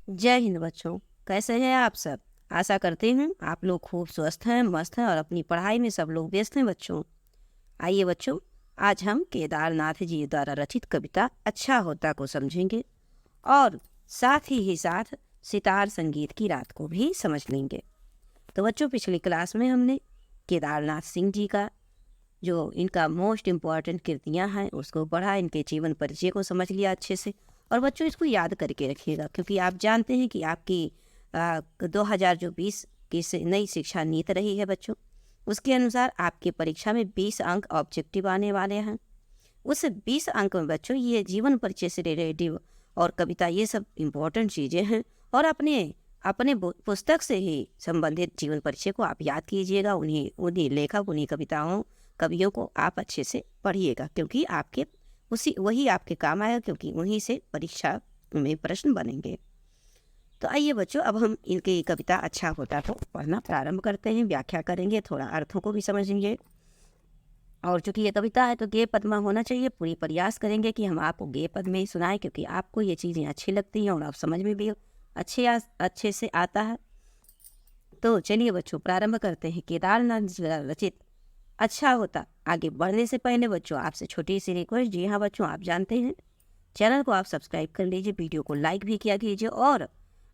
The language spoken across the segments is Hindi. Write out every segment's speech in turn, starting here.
जय हिंद बच्चों। कैसे हैं आप सब? आशा करती हूँ आप लोग खूब स्वस्थ हैं, मस्त हैं और अपनी पढ़ाई में सब लोग व्यस्त हैं बच्चों। आइए बच्चों, आज हम केदारनाथ जी द्वारा रचित कविता अच्छा होता को समझेंगे और साथ सितार संगीत की रात को भी समझ लेंगे। तो बच्चों, पिछली क्लास में हमने केदारनाथ सिंह जी का जो इनका मोस्ट इम्पॉर्टेंट कृतियाँ हैं उसको पढ़ा, इनके जीवन परिचय को समझ लिया अच्छे से। और बच्चों, इसको याद करके रखिएगा क्योंकि आप जानते हैं कि आपकी 2020 की नई शिक्षा नीति रही है बच्चों। उसके अनुसार आपके परीक्षा में 20 अंक ऑब्जेक्टिव आने वाले हैं। उस 20 अंक में बच्चों ये जीवन परिचय से रिलेटिव और कविता, ये सब इम्पोर्टेंट चीज़ें हैं और अपने अपने पुस्तक से ही संबंधित जीवन परिचय को आप याद कीजिएगा। उन्हीं उन्हीं लेखक, उन्हीं कविताओं, कवियों को आप अच्छे से पढ़िएगा क्योंकि आपके वही आपके काम आएगा, क्योंकि उन्हीं से परीक्षा में प्रश्न बनेंगे। तो आइए बच्चों, अब हम इनकी कविता अच्छा होता को पढ़ना प्रारंभ करते हैं, व्याख्या करेंगे, थोड़ा अर्थों को भी समझेंगे। और चूंकि ये कविता है तो गेय पद में होना चाहिए। पूरी प्रयास करेंगे कि हम आपको गेय पद में ही सुनाएं क्योंकि आपको ये चीज़ें अच्छी लगती हैं और आप समझ में भी अच्छे से आता है। तो चलिए बच्चों, प्रारंभ करते हैं। केदारनाथ जी द्वारा रचित अच्छा होता। आगे बढ़ने से पहले बच्चों आपसे छोटी सी रिक्वेस्ट। जी हाँ बच्चों, आप जानते हैं चैनल को आप सब्सक्राइब कर लीजिए, वीडियो को लाइक भी किया कीजिए और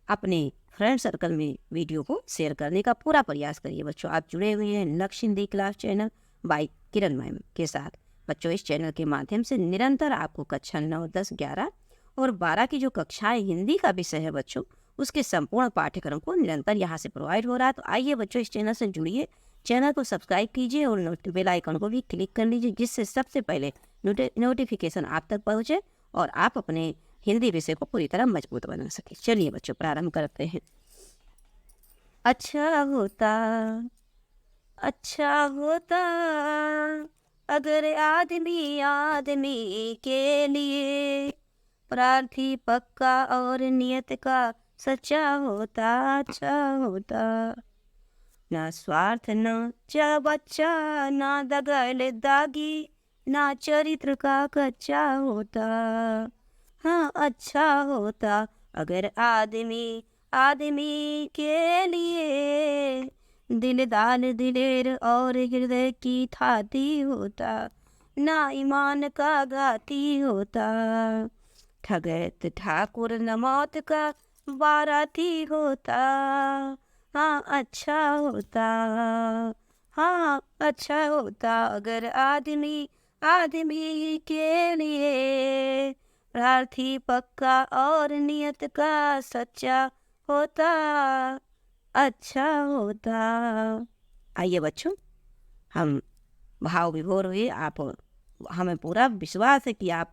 अपने फ्रेंड सर्कल में वीडियो को शेयर करने का पूरा प्रयास करिए बच्चों। आप जुड़े हुए हैं लक्ष्य हिंदी क्लास चैनल बाय किरण मैम के साथ। बच्चों, इस चैनल के माध्यम से निरंतर आपको कक्षा 9, 10, 11 और 12 की जो कक्षाएं हिंदी का विषय है बच्चों, उसके संपूर्ण पाठ्यक्रम को निरंतर यहाँ से प्रोवाइड हो रहा है। तो आइए बच्चों, इस चैनल से जुड़िए, चैनल को सब्सक्राइब कीजिए और बेल आइकन को भी क्लिक कर लीजिए जिससे सबसे पहले नोटिफिकेशन आप तक पहुँचे और आप अपने हिंदी विषय को पूरी तरह मजबूत बना सके। चलिए बच्चों, प्रारंभ करते हैं। अच्छा होता, अच्छा होता अगर आदमी आदमी के लिए प्रार्थी पक्का और नियत का सच्चा होता। अच्छा होता, ना स्वार्थ ना चा बच्चा, ना दगल दागी, ना चरित्र का कच्चा होता। हाँ, अच्छा होता अगर आदमी आदमी के लिए दिलदार दिलेर और हृदय की थाती होता। ना ईमान का घाती होता, ठगैत ठाकुर न मौत का बाराती होता। हाँ, अच्छा होता, हाँ अच्छा होता अगर आदमी आदमी के लिए प्रार्थी पक्का और नियत का सच्चा होता। अच्छा होता। आइए बच्चों, हम भाव विभोर हुए। आप, हमें पूरा विश्वास है कि आप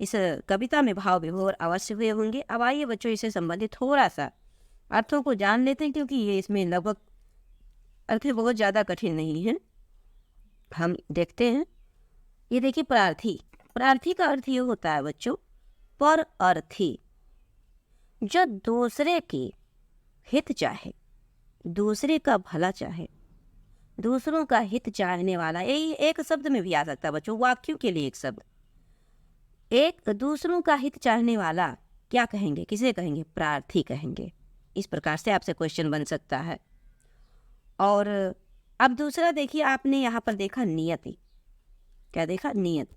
इस कविता में भाव विभोर अवश्य हुए होंगे। अब आइए बच्चों, इससे संबंधित थोड़ा सा अर्थों को जान लेते हैं क्योंकि ये इसमें लगभग अर्थ बहुत ज़्यादा कठिन नहीं है। हम देखते हैं। ये देखिए, प्रार्थी। प्रार्थी का अर्थ ये होता है बच्चों, पर अर्थी, जो दूसरे की हित चाहे, दूसरे का भला चाहे, दूसरों का हित चाहने वाला। यही एक शब्द में भी आ सकता है बच्चों, वाक्यों के लिए एक शब्द। एक दूसरों का हित चाहने वाला क्या कहेंगे, किसे कहेंगे? प्रार्थी कहेंगे। इस प्रकार से आपसे क्वेश्चन बन सकता है। और अब दूसरा देखिए, आपने यहाँ पर देखा नियति। क्या देखा? नियत।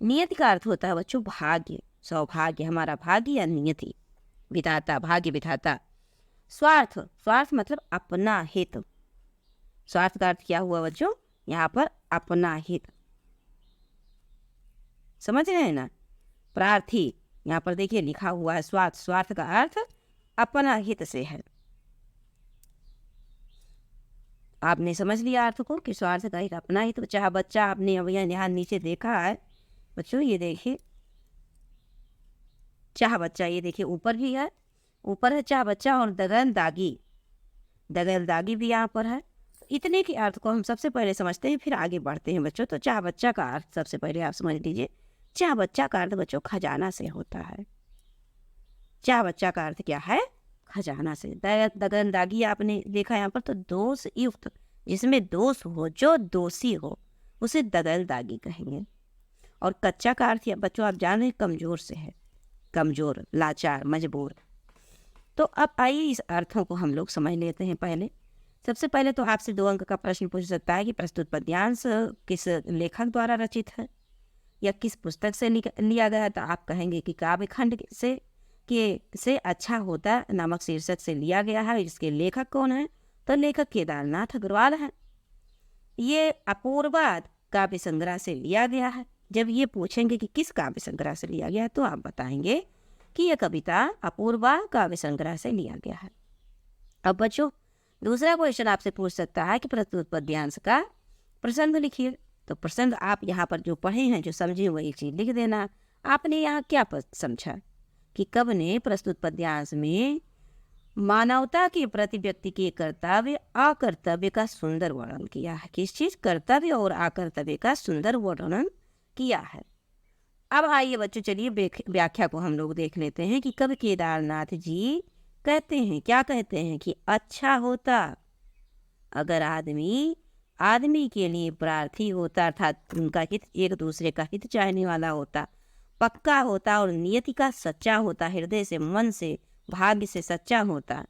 नियति का अर्थ होता है बच्चों भाग्य, सौभाग्य, हमारा भाग्य या नियति, विधाता, भाग्य विधाता। स्वार्थ, स्वार्थ मतलब अपना हित। स्वार्थ का अर्थ क्या हुआ बच्चों? यहाँ पर अपना हित। समझ रहे हैं ना? प्रार्थी, यहाँ पर देखिए लिखा हुआ है स्वार्थ। स्वार्थ का अर्थ अपना हित से है। आपने समझ लिया अर्थ को कि स्वार्थ का हित अपना हित। चाहे बच्चा, आपने अब यहाँ नीचे देखा है बच्चों, ये देखिए चाह बच्चा, ये देखिए ऊपर भी है, ऊपर है चाह बच्चा और दगल दागी, दगल दागी भी यहाँ पर है। इतने के अर्थ को हम सबसे पहले समझते हैं, फिर आगे बढ़ते हैं बच्चों। तो चाह बच्चा का अर्थ सबसे पहले आप समझ लीजिए। चाह बच्चा का अर्थ बच्चों खजाना से होता है। चाह बच्चा का अर्थ क्या है? खजाना से। दगल दागी आपने देखा यहाँ पर, तो दोष युक्त, जिसमें दोष हो, जो दोषी हो, उसे दगल दागी कहेंगे। और कच्चा का अर्थ बच्चों आप जान रहे, कमजोर से है, कमजोर, लाचार, मजबूर। तो अब आइए इस अर्थों को हम लोग समझ लेते हैं। पहले सबसे पहले तो आपसे 2 अंक का प्रश्न पूछ सकता है कि प्रस्तुत पद्यांश किस लेखक द्वारा रचित है या किस पुस्तक से लिया गया है। तो आप कहेंगे कि काव्य खंड से अच्छा होता नामक शीर्षक से लिया गया है। इसके लेखक कौन है? तो लेखक केदारनाथ अग्रवाल है। ये अपूर्वाद काव्य संग्रह से लिया गया है। जब ये पूछेंगे कि किस काव्य संग्रह से लिया गया है तो आप बताएंगे कि यह कविता अपूर्वा काव्य संग्रह से लिया गया है। अब बच्चों दूसरा क्वेश्चन आपसे पूछ सकता है कि प्रस्तुत पद्यांश का प्रसंग लिखिए। तो प्रसंग आप यहाँ पर जो पढ़े हैं, जो समझे वही चीज लिख देना। आपने यहाँ क्या समझा कि कवि ने प्रस्तुत पद्यांश में मानवता के प्रति व्यक्ति के कर्तव्य अकर्तव्य का सुंदर वर्णन किया है। किस चीज? कर्तव्य और अकर्तव्य का सुंदर वर्णन किया है। अब आइए बच्चों चलिए व्याख्या को हम लोग देख लेते हैं कि कवि केदारनाथ जी कहते हैं, क्या कहते हैं कि अच्छा होता अगर आदमी के लिए प्रार्थी होता, अर्थात उनका हित, एक दूसरे का हित चाहने वाला होता, पक्का होता और नियति का सच्चा होता, हृदय से, मन से, भाग्य से सच्चा होता।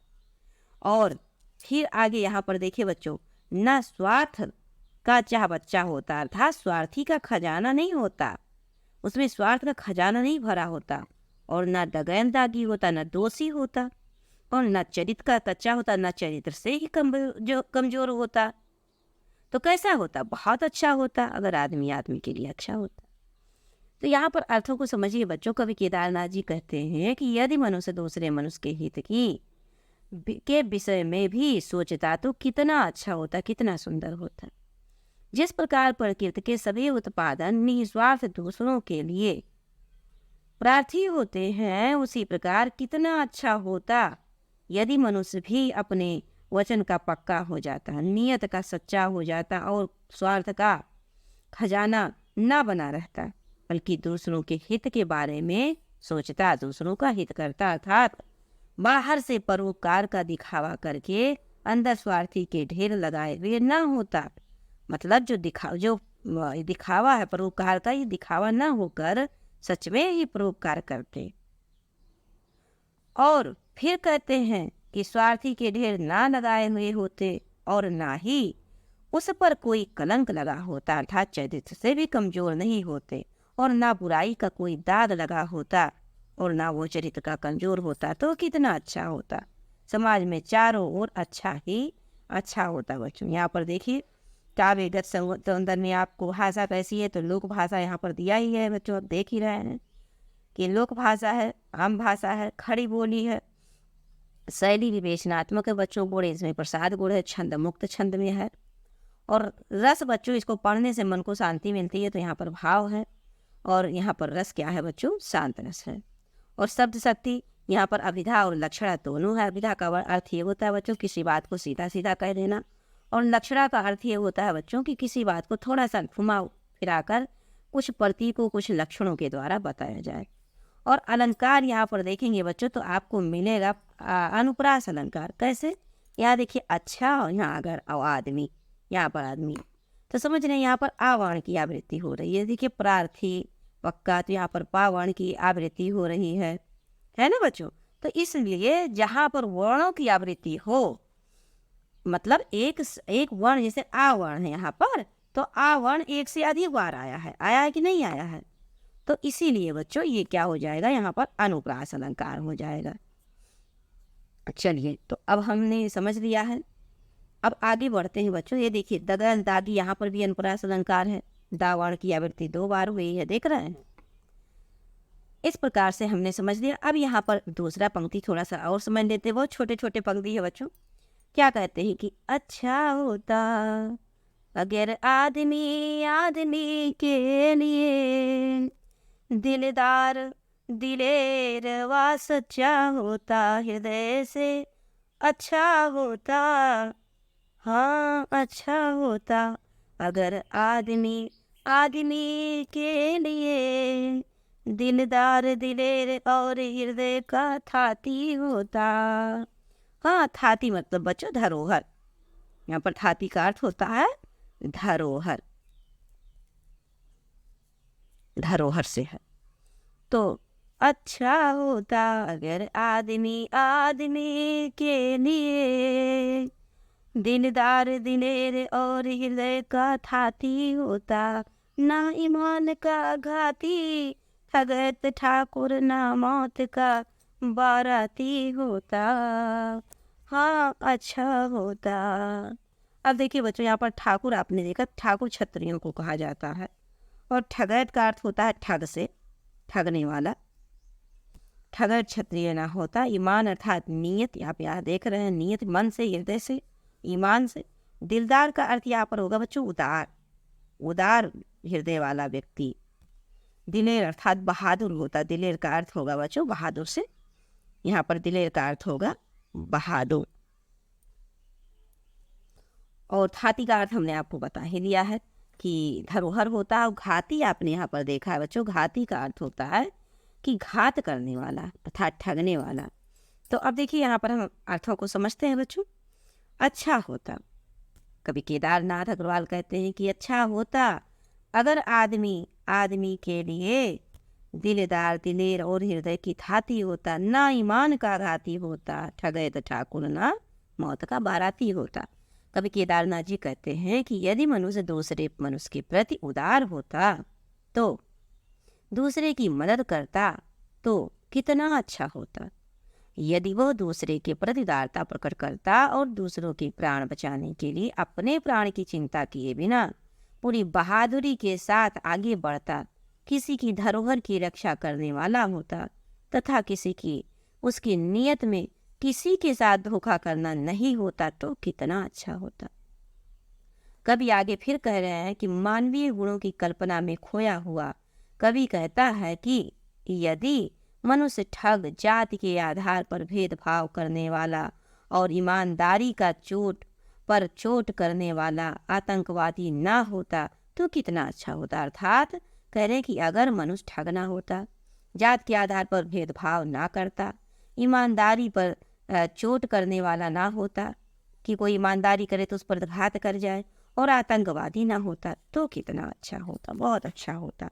और फिर आगे यहाँ पर देखिए बच्चों, न स्वार्थ का चाह बच्चा होता, अर्थात स्वार्थी का खजाना नहीं होता, उसमें स्वार्थ का खजाना नहीं भरा होता, और न दगैनदागी होता, न दोषी होता, और न चरित्र का कच्चा होता, न चरित्र से ही कमजोर होता। तो कैसा होता? बहुत अच्छा होता अगर आदमी के लिए अच्छा होता। तो यहाँ पर अर्थों को समझिए बच्चों। कवि केदारनाथ जी कहते हैं कि यदि मनुष्य दूसरे मनुष्य के हित के विषय में भी सोचता तो कितना अच्छा होता, कितना सुंदर होता। जिस प्रकार प्रकृति के सभी उत्पादन निस्वार्थ दूसरों के लिए प्रार्थी होते हैं, उसी प्रकार कितना अच्छा होता यदि मनुष्य भी अपने वचन का पक्का हो जाता, नियत का सच्चा हो जाता और स्वार्थ का खजाना न बना रहता, बल्कि दूसरों के हित के बारे में सोचता, दूसरों का हित करता, अर्थात बाहर से परोपकार का दिखावा करके अंदर स्वार्थी के ढेर लगाए हुए न होता। मतलब जो दिखावा है परोपकार का, ये दिखावा न होकर सच में ही परोपकार करते। और फिर कहते हैं कि स्वार्थी के ढेर ना लगाए हुए होते और ना ही उस पर कोई कलंक लगा होता, अर्थात चरित्र से भी कमजोर नहीं होते, और ना बुराई का कोई दाग लगा होता और ना वो चरित्र का कमजोर होता। तो कितना अच्छा होता, समाज में चारों ओर अच्छा ही अच्छा होता। बच्चों यहाँ पर देखिए काव्यगत सौंदर्य में आपको भाषा कैसी है, तो लोक भाषा यहाँ पर दिया ही है बच्चों। आप देख ही रहे हैं कि लोक भाषा है, आम भाषा है, खड़ी बोली है, शैली विवेचनात्मक है बच्चों, गुण इसमें प्रसाद गुण है, छंद मुक्त छंद में है, और रस बच्चों इसको पढ़ने से मन को शांति मिलती है। तो यहाँ पर भाव है और यहाँ पर रस क्या है बच्चों? शांत रस है। और शब्द शक्ति यहाँ पर अभिधा और लक्षणा दोनों है। अभिधा का अर्थ ये होता है बच्चों किसी बात को सीधा सीधा कह देना, और लक्षणा का अर्थ ये होता है बच्चों कि किसी बात को थोड़ा सा घुमा फिराकर कुछ प्रतीकों, कुछ लक्षणों के द्वारा बताया जाए। और अलंकार यहाँ पर देखेंगे बच्चों तो आपको मिलेगा अनुप्रास अलंकार। कैसे? यहाँ देखिए अच्छा, और यहाँ अगर आदमी, यहाँ पर आदमी, तो समझ रहे हैं यहाँ पर आवर्ण की आवृत्ति हो रही है। देखिए प्रार्थी पक्का, तो यहाँ पर पावर्ण की आवृत्ति हो रही है ना बच्चों। तो इसलिए जहाँ पर वर्णों की आवृत्ति हो, मतलब एक वर्ण जैसे आवर्ण है यहाँ पर, तो आवर्ण एक से अधिक बार आया है कि नहीं आया है, तो इसीलिए बच्चों ये क्या हो जाएगा, यहाँ पर अनुप्रास अलंकार हो जाएगा। चलिए तो अब हमने समझ लिया है, अब आगे बढ़ते हैं बच्चों। ये देखिए दगन दागी, यहाँ पर भी अनुप्रास अलंकार है, दावर्ण की आवृत्ति 2 बार हुई है, देख रहे हैं। इस प्रकार से हमने समझ लिया। अब यहाँ पर दूसरा पंक्ति थोड़ा सा और समझ लेते हैं, बहुत छोटे छोटे पंक्ति है बच्चों। क्या कहते हैं कि अच्छा होता अगर आदमी के लिए दिलेरवा सच्चा होता, हृदय से अच्छा होता, हाँ अच्छा होता अगर आदमी के लिए दिलेर और हृदय का थाती होता। हाँ थाती मतलब बच्चों धरोहर, यहाँ पर थाती का अर्थ होता है धरोहर, धरोहर से है। तो अच्छा होता अगर आदमी आदमी के लिए दिलदार दिलेर और हृदय का थाती होता, ना ईमान का घाती ठगत ठाकुर ना मौत का बाराती होता। हाँ अच्छा होता। अब देखिए बच्चों, यहाँ पर ठाकुर आपने देखा, ठाकुर क्षत्रियों को कहा जाता है, और ठगैत का अर्थ होता है ठग से, ठगने वाला। ठगर क्षत्रिय ना होता। ईमान अर्थात नीयत, यहाँ पे यहाँ देख रहे हैं नीयत, मन से, हृदय से, ईमान से। दिलदार का अर्थ यहाँ पर होगा बच्चों उदार, उदार हृदय वाला व्यक्ति। दिलेर अर्थात बहादुर होता, दिलेर का अर्थ होगा बच्चों बहादुर से, यहाँ पर दिलेर का अर्थ होगा बहादुर। और थाती का अर्थ हमने आपको बता ही दिया है कि धरोहर होता है। और घाती आपने यहाँ पर देखा है बच्चों, घाती का अर्थ होता है कि घात करने वाला अर्थात ठगने वाला। तो अब देखिए यहाँ पर हम अर्थों को समझते हैं बच्चों। अच्छा होता, कवि केदारनाथ अग्रवाल कहते हैं कि अच्छा होता अगर आदमी आदमी के लिए दिलदार दिलेर और हृदय की थाती होता, ना ईमान का घाती होता, ठगैत ठाकुर ना मौत का बाराती होता। कवि केदारनाथ जी कहते हैं कि यदि मनुष्य दूसरे मनुष्य के प्रति उदार होता, तो दूसरे की मदद करता, तो कितना अच्छा होता। यदि वह दूसरे के प्रति उदारता प्रकट करता और दूसरों के प्राण बचाने के लिए अपने प्राण की चिंता किए बिना पूरी बहादुरी के साथ आगे बढ़ता, किसी की धरोहर की रक्षा करने वाला होता, तथा किसी की उसकी नियत में किसी के साथ धोखा करना नहीं होता, तो कितना अच्छा होता। कवि आगे फिर कह रहे हैं कि मानवीय गुणों की कल्पना में खोया हुआ कवि कहता है कि यदि मनुष्य ठग, जाति के आधार पर भेदभाव करने वाला और ईमानदारी का चोट पर चोट करने वाला आतंकवादी ना होता, तो कितना अच्छा होता। अर्थात कह रहे कि अगर मनुष्य ठग ना होता, जात के आधार पर भेदभाव ना करता, ईमानदारी पर चोट करने वाला ना होता कि कोई ईमानदारी करे तो उस पर घात कर जाए, और आतंकवादी ना होता, तो कितना अच्छा होता, बहुत अच्छा होता।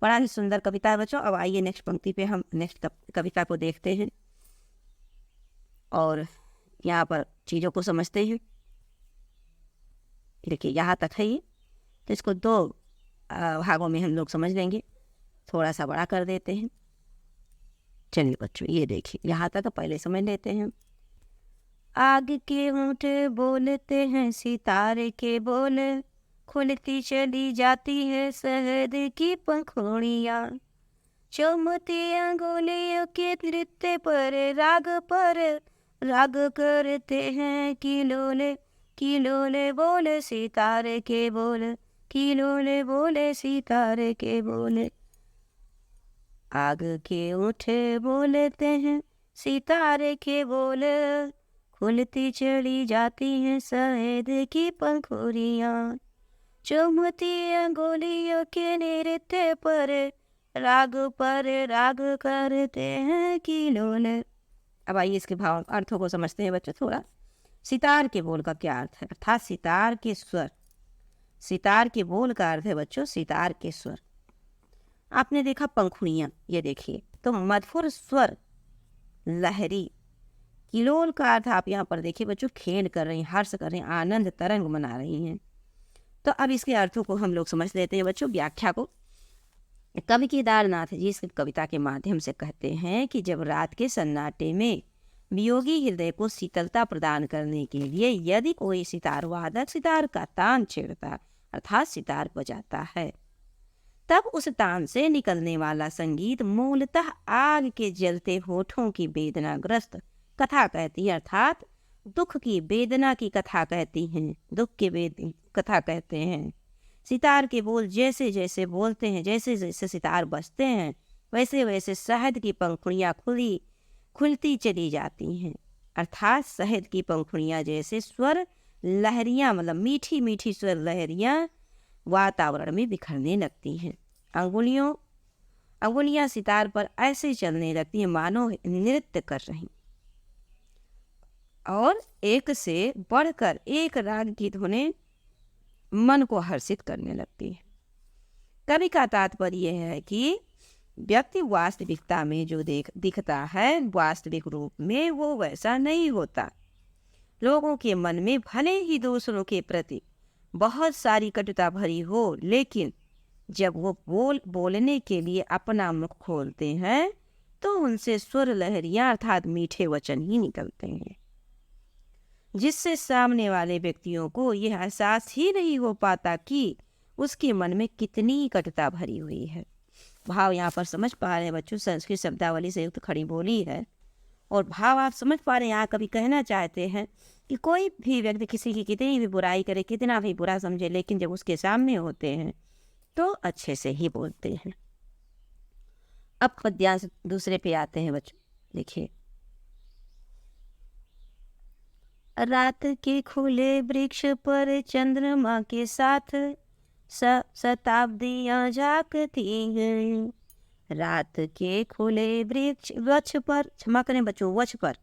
बड़ा ही सुंदर कविता है बच्चों। अब आइए नेक्स्ट पंक्ति पे हम नेक्स्ट कविता को देखते हैं और यहाँ पर चीज़ों को समझते हैं। देखिए यहाँ तक है ये, तो इसको दो भागों में हम लोग समझ लेंगे, थोड़ा सा बड़ा कर देते हैं। चलिए बच्चों ये देखिए यहाँ तक पहले समझ लेते हैं। आग के होंठ बोलते हैं सितारे के बोल, खुलती चली जाती है शहद की पंखुड़ियाँ, चुमती अंगुलियों के नृत्य पर राग करते हैं किलोले किलोले बोले सितारे के बोल, किलोले बोले सितारे के बोले। आग के उठे बोलते हैं सितारे के बोल, खुलती चली जाती हैं शहद की पंखुड़ियाँ, चुमती अंगुलियों के नृत्य पर राग करते हैं किलोले। अब आइए इसके भाव अर्थों को समझते हैं बच्चों थोड़ा। सितार के बोल का क्या अर्थ है, अर्थात सितार के स्वर। सितार के बोल का अर्थ है बच्चों सितार के स्वर। आपने देखा पंखुड़ियाँ, ये देखिए तो मधुर स्वर, लहरी। किलोल का अर्थ आप यहाँ पर देखिए बच्चों खेल कर रही हैं, हर्ष कर रही हैं, आनंद तरंग मना रही हैं। तो अब इसके अर्थों को हम लोग समझ लेते हैं बच्चों, व्याख्या को। कवि केदारनाथ जी इस कविता के माध्यम से कहते हैं कि जब रात के सन्नाटे में वियोगी हृदय को शीतलता प्रदान करने के लिए यदि कोई सितार वादक सितार का तान छेड़ता अर्थात सितार बजाता है, तब उस तान से निकलने वाला संगीत मूलतः आग के जलते होठों की वेदनाग्रस्त कथा कहती है, अर्थात दुख की वेदना की कथा कहती हैं, दुख की कथा कहते हैं। सितार के बोल जैसे जैसे बोलते हैं, जैसे जैसे सितार बजते हैं, वैसे वैसे शहद की पंखुड़ियाँ खुलती चली जाती हैं, अर्थात शहद की पंखुड़ियाँ जैसे स्वर लहरियाँ, मतलब मीठी मीठी स्वर लहरियाँ वातावरण में बिखरने लगती हैं। अंगुलियाँ सितार पर ऐसे चलने लगती हैं मानो नृत्य कर रही, और एक से बढ़कर एक राग की धुनें मन को हर्षित करने लगती है। कवि का तात्पर्य है कि व्यक्ति वास्तविकता में जो दिखता है, वास्तविक रूप में वो वैसा नहीं होता। लोगों के मन में भले ही दूसरों के प्रति बहुत सारी कटुता भरी हो, लेकिन जब वो बोलने के लिए अपना मुख खोलते हैं तो उनसे स्वर लहरियां अर्थात मीठे वचन ही निकलते हैं, जिससे सामने वाले व्यक्तियों को यह एहसास ही नहीं हो पाता कि उसके मन में कितनी कटुता भरी हुई है। भाव यहाँ पर समझ पा रहे हैं बच्चों, संस्कृत शब्दावली से युक्त खड़ी बोली है और भाव आप समझ पा रहे हैं। यहाँ कभी कहना चाहते हैं कि कोई भी व्यक्ति किसी की कितनी भी बुराई करे, कितना भी बुरा समझे, लेकिन जब उसके सामने होते हैं तो अच्छे से ही बोलते हैं। अब पद्यांश दूसरे पे आते हैं बच्चों, देखिए। रात के खुले वृक्ष पर चंद्रमा के साथ शताब्दियां झांकती हैं। रात के खुले वृक्ष पर, क्षमा करें बच्चों, वृक्ष पर,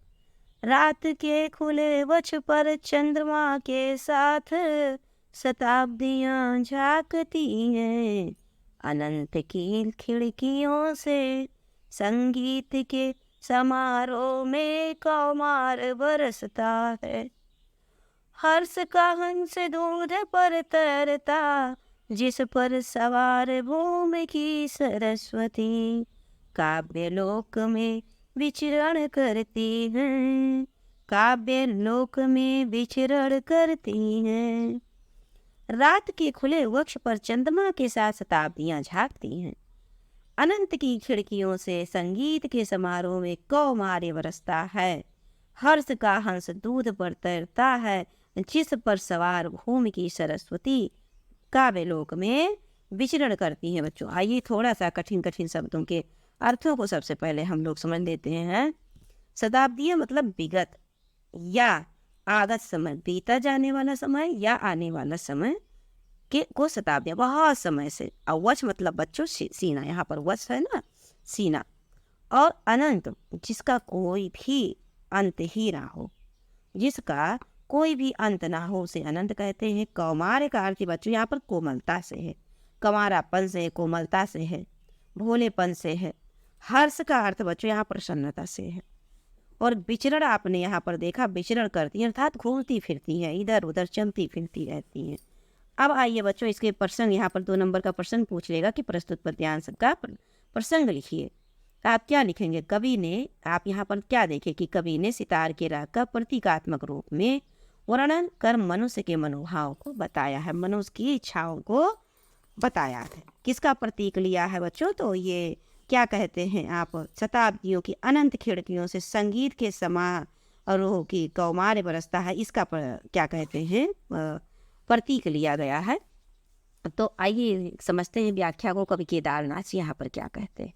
रात के खुले वृक्ष पर चंद्रमा के साथ शताब्दियां झांकती हैं। अनंत की खिड़कियों से संगीत के समारोह में कौमार बरसता है। हर्ष का हंस दूध पर तैरता, जिस पर सवार भूमि की सरस्वती काव्य लोक में विचरण करती हैं, काव्य लोक में विचरण करती हैं। रात के खुले वृक्ष पर चंद्रमा के साथ शताब्दियां झांकती हैं। अनंत की खिड़कियों से संगीत के समारोह में कौमार बरसता है। हर्ष का हंस दूध पर तैरता है, जिस पर सवार भूमि की सरस्वती काव्यलोक में विचरण करती हैं। बच्चों आइए थोड़ा सा कठिन कठिन शब्दों के अर्थों को सबसे पहले हम लोग समझ लेते हैं। शताब्दियां मतलब विगत या आगत समय, बीता जाने वाला समय या आने वाला समय के को शताब्दियां, बहुत समय से। और वच मतलब बच्चों सीना, यहाँ पर वच है ना, सीना। और अनंत जिसका कोई भी अंत ही ना हो, जिसका कोई भी अंत ना हो उसे अनंत कहते हैं। कौमार का अर्थ बच्चों यहाँ पर कोमलता से है, कमारापन से, कोमलता से है, भोलेपन से है। हर्ष का अर्थ बच्चों यहाँ प्रसन्नता से है। और विचरण आपने यहाँ पर देखा, विचरण करती है अर्थात घूमती फिरती है, इधर उधर चलती फिरती रहती हैं। अब आइए बच्चों इसके प्रसंग, यहाँ पर 2 नंबर का प्रसंग पूछ लेगा कि प्रस्तुत पद्यांश का प्रसंग लिखिए। आप क्या लिखेंगे? कवि ने, आप यहाँ पर क्या देखें कि कवि ने सितार के राग का प्रतीकात्मक रूप में वर्णन कर मनुष्य के मनोभाव को बताया है, मनुष्य की इच्छाओं को बताया है। किसका प्रतीक लिया है बच्चों? तो ये क्या कहते हैं आप, शताब्दियों की अनंत खिड़कियों से संगीत के समारोह की कौमार बरसता है, इसका क्या कहते हैं प्रतीक लिया गया है। तो आइए समझते हैं व्याख्या को। कवि केदारनाथ जी यहाँ पर क्या कहते हैं।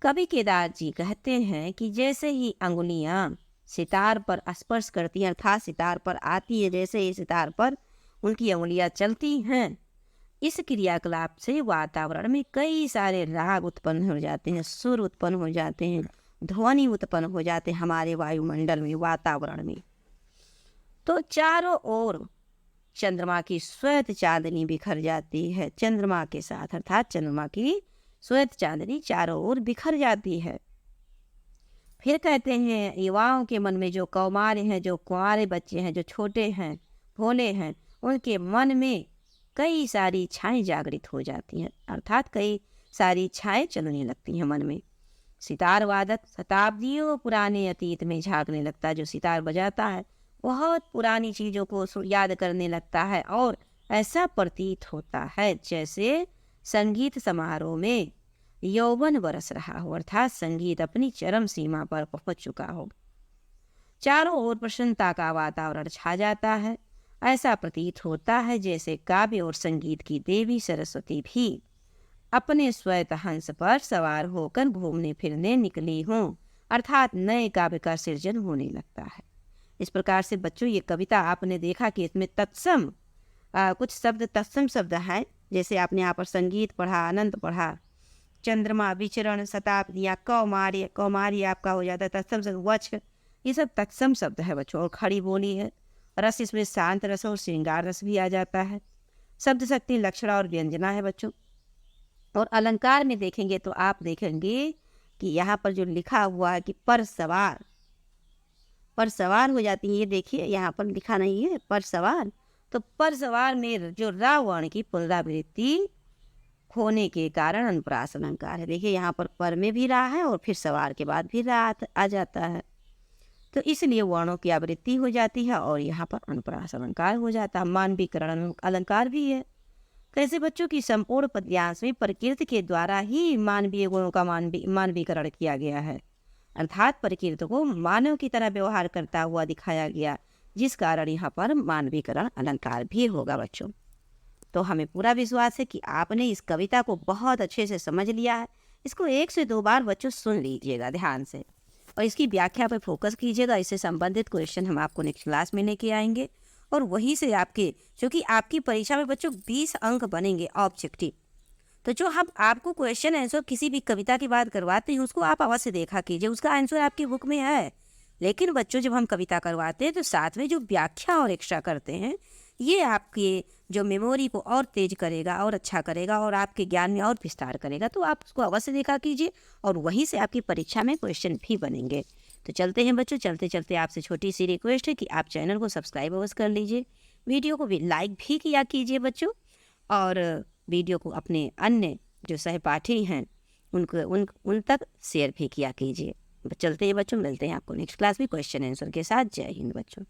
कवि केदार जी कहते हैं कि जैसे ही अंगुलियां सितार पर स्पर्श करती हैं, अर्थात सितार पर आती है, जैसे ही सितार पर उनकी अंगुलियां चलती हैं, इस क्रियाकलाप से वातावरण में कई सारे राग उत्पन्न हो जाते हैं, सुर उत्पन्न हो जाते हैं, ध्वनि उत्पन्न हो जाते हैं हमारे वायुमंडल में, वातावरण में। तो चारों ओर चंद्रमा की श्वेत चांदनी बिखर जाती है। चंद्रमा के साथ अर्थात चंद्रमा की श्वेत चांदनी चारों ओर बिखर जाती है। फिर कहते हैं युवाओं के मन में जो कौमार हैं, जो कुंवारे बच्चे हैं, जो छोटे हैं, भोले हैं, उनके मन में कई सारी इच्छाएं जागृत हो जाती हैं, अर्थात कई सारी इच्छाएं चलने लगती हैं मन में। सितार वादक शताब्दियों पुराने अतीत में झांकने लगता है। जो सितार बजाता है बहुत पुरानी चीज़ों को याद करने लगता है और ऐसा प्रतीत होता है जैसे संगीत समारोह में यौवन बरस रहा हो, अर्थात संगीत अपनी चरम सीमा पर पहुंच चुका हो। चारों ओर प्रसन्नता का वातावरण छा जाता है। ऐसा प्रतीत होता है जैसे काव्य और संगीत की देवी सरस्वती भी अपने श्वेत हंस पर सवार होकर घूमने फिरने निकली हों, अर्थात नए काव्य का सृजन होने लगता है। इस प्रकार से बच्चों ये कविता आपने देखा कि इसमें तत्सम कुछ शब्द तत्सम शब्द हैं, जैसे आपने यहाँ पर संगीत पढ़ा, अनंत पढ़ा, चंद्रमा, विचरण, शताब्दियाँ, कौमार्य, कौमार्य आपका हो जाता है तत्सम शब्द, वच, ये सब तत्सम शब्द है बच्चों। और खड़ी बोली है। रस इसमें शांत रस और श्रृंगार रस भी आ जाता है। शब्द शक्ति लक्षणा और व्यंजना है बच्चों। और अलंकार में देखेंगे तो आप देखेंगे कि यहाँ पर जो लिखा हुआ है कि पर सवार हो जाती है। ये देखिए यहाँ पर लिखा नहीं है पर सवार, तो पर सवार में जो रावण की पुनरावृत्ति होने के कारण अनुप्रास अलंकार है। देखिए यहाँ पर में भी रा है और फिर सवार के बाद भी रा आ जाता है, तो इसलिए वर्णों की आवृत्ति हो जाती है और यहाँ पर अनुप्रास अलंकार हो जाता है। मानवीकरण अलंकार भी है। कैसे बच्चों की संपूर्ण पद्यांश में प्रकृति के द्वारा ही मानवीय गुणों का मानवीकरण किया गया है, अर्थात प्रकृति को मानव की तरह व्यवहार करता हुआ दिखाया गया, जिस कारण यहाँ पर मानवीकरण अलंकार भी होगा बच्चों। तो हमें पूरा विश्वास है कि आपने इस कविता को बहुत अच्छे से समझ लिया है। इसको 1 से 2 बार बच्चों सुन लीजिएगा ध्यान से और इसकी व्याख्या पर फोकस कीजिएगा। इससे संबंधित क्वेश्चन हम आपको नेक्स्ट क्लास में लेके आएंगे और वहीं से आपके, क्योंकि आपकी परीक्षा में बच्चों 20 अंक बनेंगे ऑब्जेक्टिव, तो जो हम आपको क्वेश्चन आंसर किसी भी कविता की बात करवाते हैं उसको आप अवश्य देखा कीजिए। उसका आंसर आपकी बुक में है, लेकिन बच्चों जब हम कविता करवाते हैं तो साथ में जो व्याख्या और एक्स्ट्रा करते हैं, ये आपके जो मेमोरी को और तेज करेगा और अच्छा करेगा और आपके ज्ञान में और विस्तार करेगा। तो आप उसको अवश्य देखा कीजिए और वहीं से आपकी परीक्षा में क्वेश्चन भी बनेंगे। तो चलते हैं बच्चों, चलते चलते आपसे छोटी सी रिक्वेस्ट है कि आप चैनल को सब्सक्राइब अवश्य कर लीजिए, वीडियो को भी लाइक भी किया कीजिए बच्चों, और वीडियो को अपने अन्य जो सहपाठी हैं उनको उन तक शेयर भी किया कीजिए। चलते हैं बच्चों, मिलते हैं आपको नेक्स्ट क्लास में क्वेश्चन आंसर के साथ। जय हिंद बच्चों।